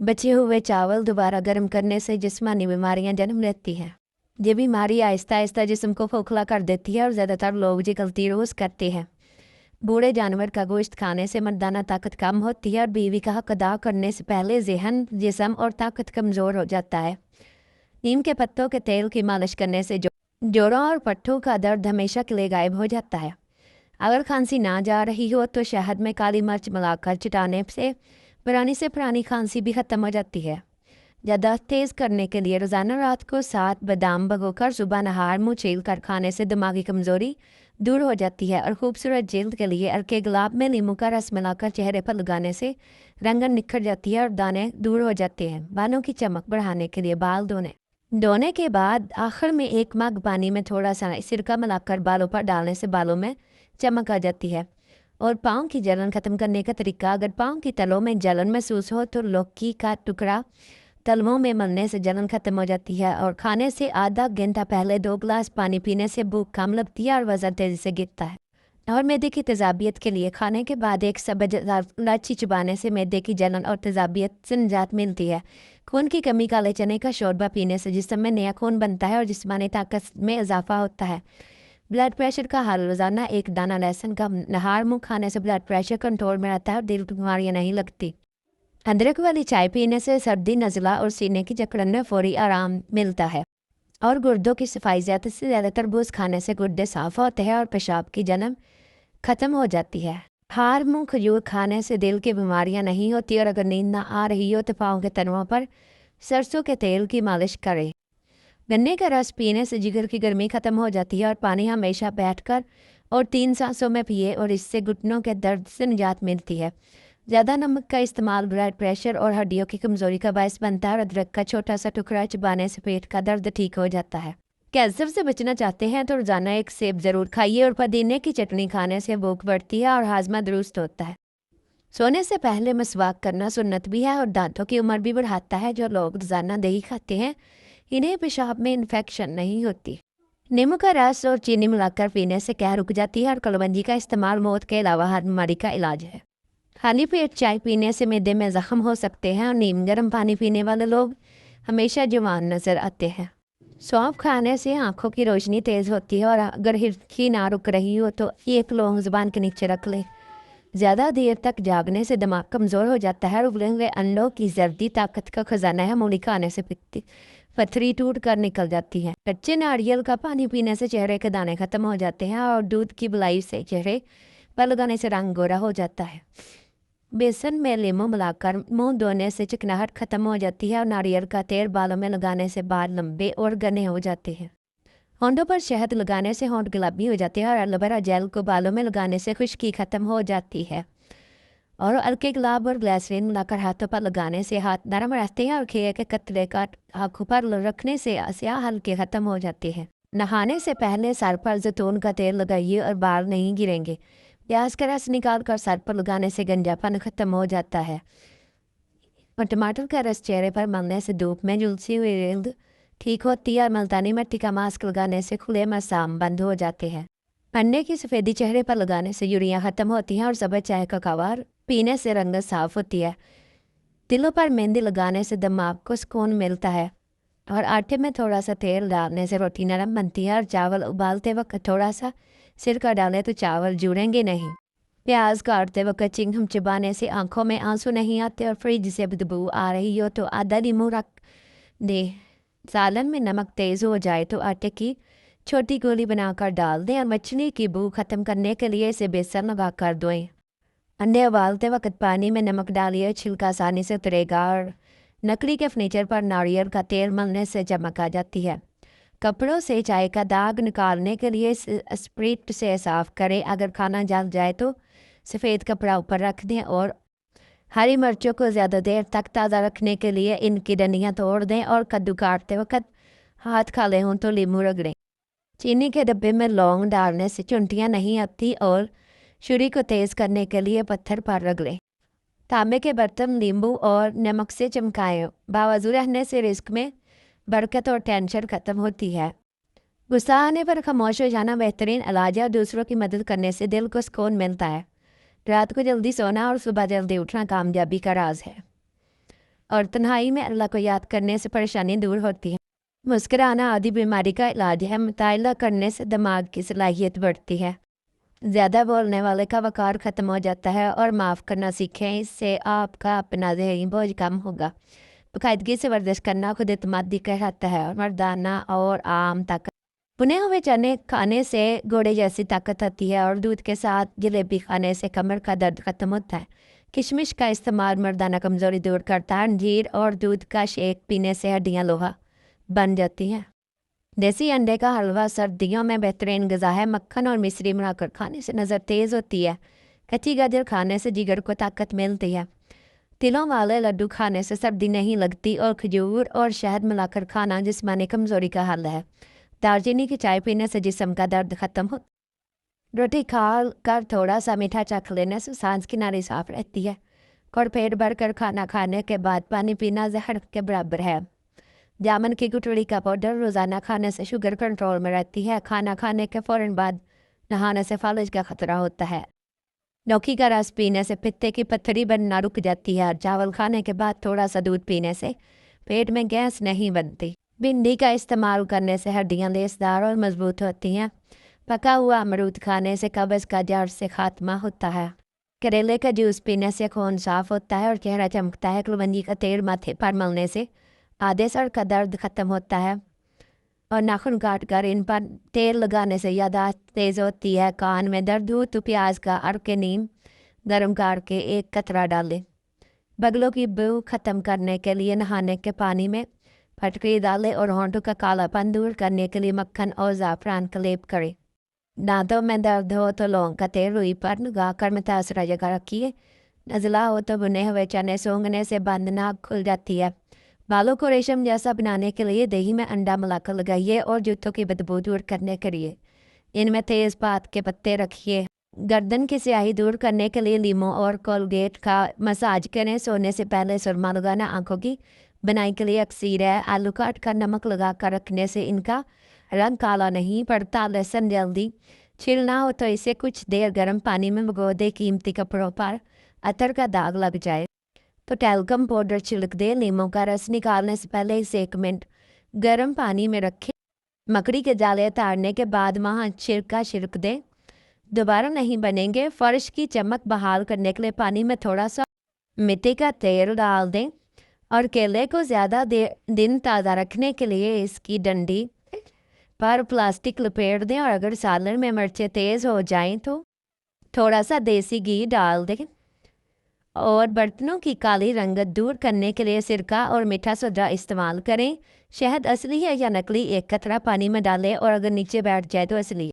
बचे हुए चावल दोबारा गर्म करने से जिस्मानी बीमारियां जन्म लेती हैं। ये बीमारी आहिस्ता आहिस्ता जिस्म को खोखला कर देती है और ज़्यादातर लोग ये गलती रोज़ करते हैं। बूढ़े जानवर का गोश्त खाने से मर्दाना ताकत कम होती है और बीवी का हक अदा करने से पहले जहन, जिस्म और ताकत कमज़ोर हो जाता है। नीम के पत्तों के तेल की मालिश करने से जोड़ों और पट्टों का दर्द हमेशा के लिए गायब हो जाता है। अगर खांसी ना जा रही हो तो शहद में काली मिर्च मिलाकर चटाने से पुरानी खांसी भी ख़त्म हो जाती है। याददाश्त तेज़ करने के लिए रोज़ाना रात को 7 बादाम भिगोकर सुबह नहार मुँह छील कर खाने से दिमागी कमज़ोरी दूर हो जाती है। और खूबसूरत जल्द के लिए अर्के गुलाब में नींबू का रस मिलाकर चेहरे पर लगाने से रंगन निखर जाती है और दाने दूर हो जाते हैं। बालों की चमक बढ़ाने के लिए बाल धोने के बाद आखिर में 1 मग पानी में थोड़ा सा सिरका मिलाकर बालों पर डालने से बालों में चमक आ जाती है। और पाँव की जलन ख़त्म करने का तरीका, अगर पाँव की तलों में जलन महसूस हो तो लौकी का टुकड़ा तलवों में मलने से जलन ख़त्म हो जाती है। और खाने से आधा घंटा पहले 2 गिलास पानी पीने से भूख कम लगती है और वज़न तेज़ी से गिरता है। और मैदे की तेज़ाबियत के लिए खाने के बाद 1 सब्ज़ इलायची चबाने से मैदे की जलन और तेज़ाबियत से निजात मिलती है। खून की कमी काले चने का शोरबा पीने से जिस्म में नया खून बनता है और जिस्मानी ताकत में इजाफा होता है। ब्लड प्रेशर का हल, रोज़ाना 1 दाना लहसुन का नहार मुँह खाने से ब्लड प्रेशर कंट्रोल में रहता है और दिल की बीमारियाँ नहीं लगती। अदरक वाली चाय पीने से सर्दी, नज़ला और सीने की जकड़न में फौरी आराम मिलता है। और गुर्दों की सफाई, ज़्यादा से ज़्यादा तरबूज खाने से गुर्दे साफ़ होते हैं और पेशाब की जलन ख़त्म हो जाती है। हार मुँह खजूर खाने से दिल की बीमारियां नहीं होती। और अगर नींद ना आ रही हो तो पाँव के तनों पर सरसों के तेल की मालिश करें। गन्ने का रस पीने से जिगर की गर्मी ख़त्म हो जाती है। और पानी हमेशा बैठकर और 3 सांसों में पिए और इससे घुटनों के दर्द से निजात मिलती है। ज़्यादा नमक का इस्तेमाल ब्लड प्रेशर और हड्डियों की कमज़ोरी का बायस बनता है। और अदरक का छोटा सा टुकड़ा चबाने से पेट का दर्द ठीक हो जाता है। कैंसर से बचना चाहते हैं तो रोज़ाना 1 सेब ज़रूर खाइए। और पुदीने की चटनी खाने से भूख बढ़ती है और हाजमा दुरुस्त होता है। सोने से पहले मसवाक करना सुन्नत भी है और दांतों की उम्र भी बढ़ाता है। जो लोग रोज़ाना दही खाते हैं इन्हें पेशाब में इन्फेक्शन नहीं होती। नींबू का रस और चीनी मिलाकर पीने से कह रुक जाती है। और कलवंजी का इस्तेमाल मौत के अलावा हर बीमारी का इलाज है। खाली पेट चाय पीने से मैदे में ज़ख्म हो सकते हैं। और नीम गर्म पानी पीने वाले लोग हमेशा जवान नज़र आते हैं। सौंफ खाने से आँखों की रोशनी तेज़ होती है। और अगर हिरकी ना रुक रही हो तो 1 लौंग ज़ुबान के नीचे रख लें। ज़्यादा देर तक जागने से दिमाग कमज़ोर हो जाता है। और उबले हुए अंडों की जर्दी ताकत का खजाना है। मूली खाने से पथरी टूट कर निकल जाती है। कच्चे नारियल का पानी पीने से चेहरे के दाने ख़त्म हो जाते हैं। और दूध की बुलाई से चेहरे पर लगाने से रंग गोरा हो जाता है। बेसन में लीमू मिलाकर मुंह धोने से चिकनाहट ख़त्म हो जाती है। और नारियल का तेल बालों में लगाने से बाल लंबे और घने हो जाते हैं। होंठों पर शहद लगाने से होंठ गुलाबी हो जाते हैं। और एलोवेरा जेल को बालों में लगाने से खुश्की ख़त्म हो जाती है। और हल्के गुलाब और ग्लिसरीन मिलाकर हाथों पर लगाने से हाथ नरम रहते हैं। और खीरे के कतरे का आँखों पर रखने से स्याह हल्के ख़त्म हो जाते हैं। नहाने से पहले सर पर जैतून का तेल लगाइए और बाल नहीं गिरेंगे। प्याज का रस निकाल कर सर पर लगाने से गंजापन ख़त्म हो जाता है। और टमाटर का रस चेहरे पर मलने से धूप में झुलसी हुई जल्द ठीक होती है। और मुल्तानी मिट्टी का मास्क लगाने से खुले मसाम बंद हो जाते हैं। अंडे की सफ़ेदी चेहरे पर लगाने से यूरिया ख़त्म होती हैं। और सब्ज़ चाय का कवार पीने से रंगत साफ़ होती है। तिलों पर मेहंदी लगाने से दिमाग को सुकून मिलता है। और आटे में थोड़ा सा तेल डालने से रोटी नरम बनती है। और चावल उबालते वक्त थोड़ा सा सिरका डालें तो चावल जुड़ेंगे नहीं। प्याज काटते वक्त चिंगम चबाने से आंखों में आंसू नहीं आते। और फ्रिज से बदबू आ रही हो तो आधा नींबू रख दे। सालन में नमक तेज़ हो जाए तो आटे की छोटी गोली बनाकर डाल दें। और मछली की बू ख़त्म करने के लिए इसे बेसन लगा कर धोएं। अंडे उबालते वक्त पानी में नमक डालिए, छिलका आसानी से उतरेगा। और लकड़ी के फर्नीचर पर नारियल का तेल मलने से चमक आ जाती है। कपड़ों से चाय का दाग निकालने के लिए स्प्रिट से साफ़ करें। अगर खाना जल जाए तो सफ़ेद कपड़ा ऊपर रख दें। और हरी मिर्चों को ज़्यादा देर तक ताज़ा रखने के लिए इनकी डंडियाँ तोड़ दें। और कद्दू काटते वक्त हाथ काले हों तो नींबू रगड़ें। चीनी के डब्बे में लौंग डालने से चुंटियाँ नहीं आती। और छुरी को तेज़ करने के लिए पत्थर पर रगड़ें। तांबे के बर्तन नींबू और नमक से चमकाएं। बावजू रहने से रिस्क में बरकत और टेंशन ख़त्म होती है। गुस्सा आने पर खामोश हो जाना बेहतरीन इलाज है। और दूसरों की मदद करने से दिल को सुकून मिलता है। रात को जल्दी सोना और सुबह जल्दी उठना कामयाबी का राज है। اور تنہائی میں اللہ کو یاد کرنے سے پریشانی دور ہوتی ہے۔ مسکرانا آدھی بیماری کا علاج ہے۔ مطالعہ کرنے سے دماغ کی صلاحیت بڑھتی ہے۔ زیادہ بولنے والے کا وقار ختم ہو جاتا ہے اور معاف کرنا سیکھیں، اس سے آپ کا اپنا ذہنی بوجھ کم ہوگا۔ باقاعدگی سے ورزش کرنا خود اعتمادی کہلاتا ہے اور مردانہ اور عام طاقت۔ بنے ہوئے چنے کھانے سے گھوڑے جیسی طاقت آتی ہے اور دودھ کے ساتھ جلیبی کھانے سے کمر کا درد ختم ہوتا ہے۔ کشمش کا استعمال مردانہ کمزوری دور کرتا ہے۔ انجیر اور دودھ کا شیک پینے سے ہڈیاں لوہا بن جاتی ہیں۔ دیسی انڈے کا حلوہ سردیوں میں بہترین غذا ہے۔ مکھن اور مصری ملا کر کھانے سے نظر تیز ہوتی ہے۔ کچی گاجر کھانے سے جگر کو طاقت ملتی ہے۔ تلوں والے لڈو کھانے سے سردی نہیں لگتی اور کھجور اور شہد ملا کر کھانا جسمانی کمزوری کا حل ہے۔ دارچینی کی چائے پینے سے جسم کا درد ختم ہو۔ روٹی کھا کر تھوڑا سا میٹھا چکھ لینے سے سانس کی نالی صاف رہتی ہے اور پیٹ بھر کر کھانا کھانے کے بعد پانی پینا زہر کے برابر ہے۔ جامن کی گٹڑی کا پاؤڈر روزانہ کھانے سے شوگر کنٹرول میں رہتی ہے۔ کھانا کھانے کے فوراً بعد نہانے سے فالج کا خطرہ ہوتا ہے۔ لوکی کا رس پینے سے پتے کی پتھری بننا رک جاتی ہے۔ چاول کھانے کے بعد تھوڑا سا دودھ پینے سے پیٹ میں گیس نہیں بنتی۔ بھنڈی کا استعمال کرنے سے ہڈیاں لیسدار اور مضبوط ہوتی ہیں۔ پکا ہوا امرود کھانے سے قبض کا جڑ سے خاتمہ ہوتا ہے۔ کریلے کا جوس پینے سے خون صاف ہوتا ہے اور چہرہ چمکتا ہے۔ کلونجی کا تیل ماتھے پر ملنے سے آدھے سر کا درد ختم ہوتا ہے اور ناخن کاٹ کر ان پر تیل لگانے سے یادداشت تیز ہوتی ہے۔ کان میں درد ہو تو پیاز کا ارک نیم گرم کر کے ایک قطرہ ڈالیں۔ بگلوں کی بو ختم کرنے کے لیے نہانے کے پانی میں پھٹکری ڈالیں اور ہونٹوں کا کالا پن دور کرنے کے لیے مکھن اور زعفران کا لیپ کریں۔ دانتوں میں درد ہو تو لونگ کا تیل روئی پر لگا کر متاثرہ جگہ رکھیے۔ نزلہ ہو تو بنے ہوئے چنے سونگھنے سے بند ناک کھل جاتی ہے۔ بالوں کو ریشم جیسا بنانے کے لیے دہی میں انڈا ملا کر لگائیے اور جوتوں کی بدبو دور کرنے کے لیے ان میں تیز پات کے پتے رکھیے۔ گردن کی سیاہی دور کرنے کے لیے لیموں اور کولگیٹ کا مساج کریں۔ سونے سے پہلے سرما لگانا آنکھوں کی بنائی کے لیے اکثیر ہے۔ آلو کاٹ کر نمک لگا کر رکھنے سے ان کا رنگ کالا نہیں پڑتا۔ لہسن جلدی چھلنا ہو تو اسے کچھ دیر گرم پانی میں بھگو دے۔ قیمتی کپڑوں پر عطر کا داغ لگ جائے تو ٹیلکم پاؤڈر چھڑک دے۔ لیموں کا رس نکالنے سے پہلے اسے 1 منٹ گرم پانی میں رکھیں۔ مکڑی کے جالے اتارنے کے بعد وہاں چھڑک دیں۔ دوبارہ نہیں بنیں گے۔ فرش کی چمک بحال کرنے کے لیے پانی میں تھوڑا سا مٹی کا تیل ڈال دیں اور کیلے کو زیادہ دن تازہ رکھنے کے لیے اس کی ڈنڈی پر پلاسٹک لپیٹ دیں اور اگر سالن میں مرچیں تیز ہو جائیں تو تھوڑا سا دیسی گھی ڈال دیں اور برتنوں کی کالی رنگت دور کرنے کے لیے سرکہ اور میٹھا سوڈا استعمال کریں۔ شہد اصلی ہے یا نقلی؟ 1 قطرہ پانی میں ڈالیں اور اگر نیچے بیٹھ جائے تو اصلی